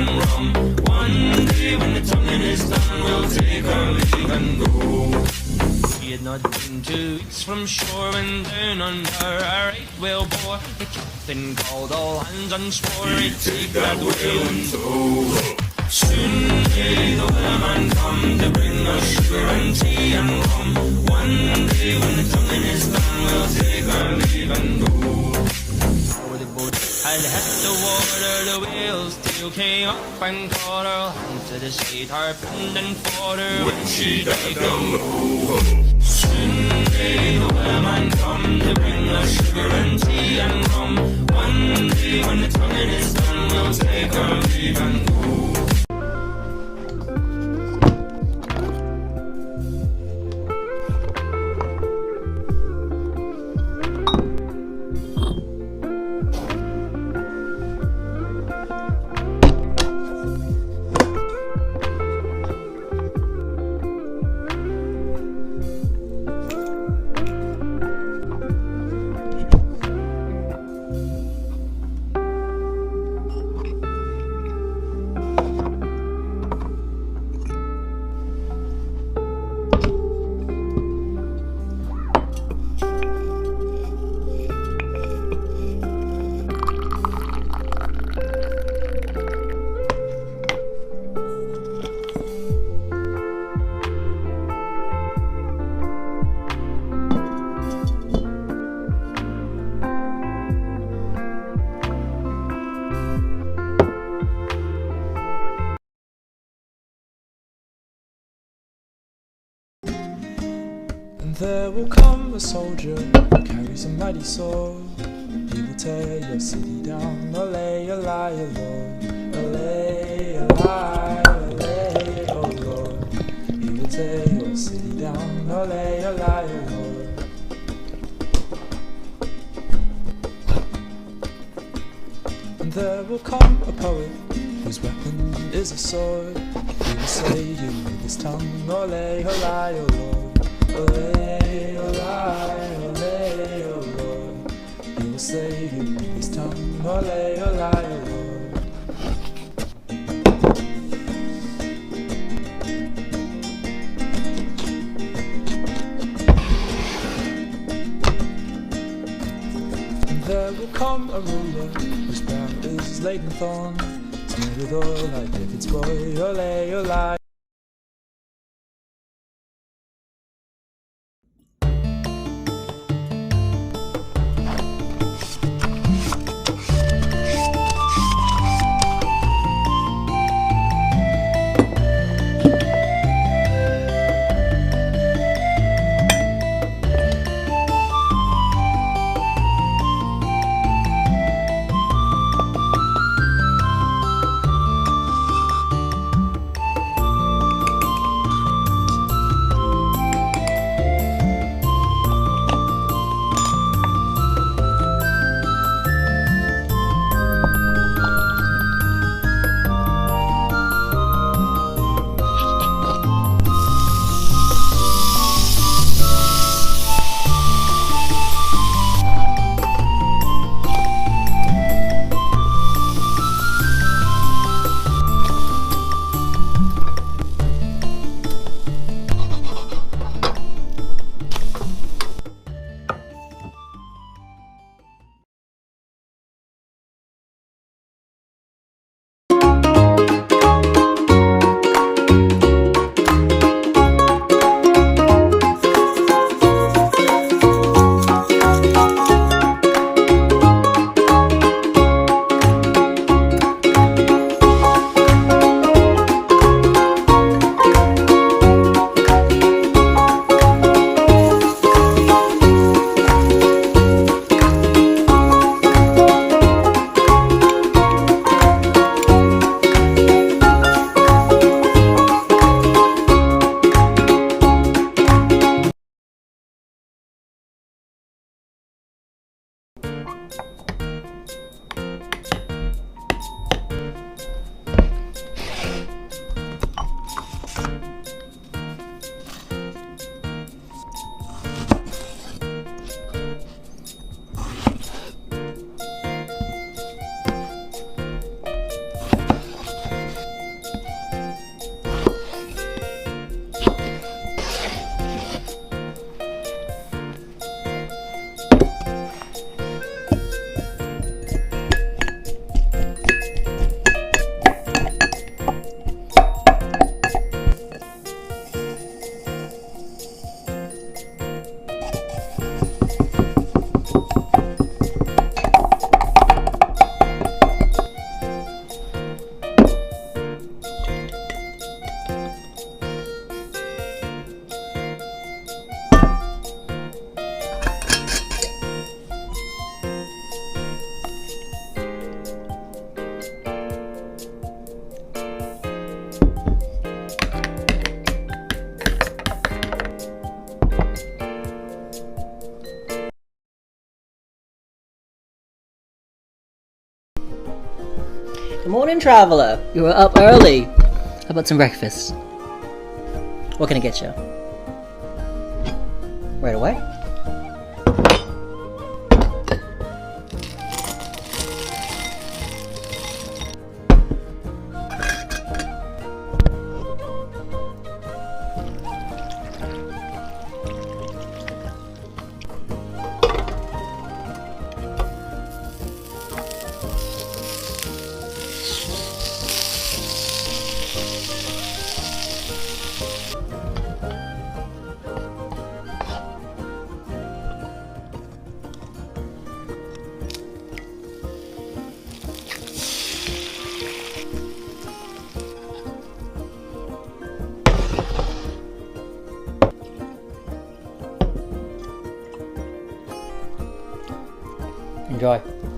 and rum. One day when the tonguing is done, we'll take our leave and go. We had not been 2 weeks from shore when down under our right whale bore. The captain called all hands and swore he'd take that whale in tow. Soon may the whaleman come to bring us sugar and tea and rum. One day when the tonguing is done, we'll take our leave and go. Before the boat had hit the water, the whale's tail came up and caught her. Hand to the side, harpooned and fought her when she dived down low. Soon may the whaleman come to bring us sugar and tea and rum. One day when the tonguing is done, we'll take our leave and go. There will come a soldier who carries a mighty sword. He will tear your city down, ole, ole, Lord. Ole, ole, ole, oh Lord. He will tear your city down, ole, ole, Lord. And there will come a poet whose weapon is a sword. He will say you with his tongue, ole, ole, oh Lord. Ole, ole, ole, oh Lord. He will say you with his tongue, ole, ole, oh Lord. And there will come a ruler whose brow is laden thorn, smeared with oil like David's boy, ole, ole. traveler. You were up early. How about some breakfast? What can I get you? Right away? Enjoy.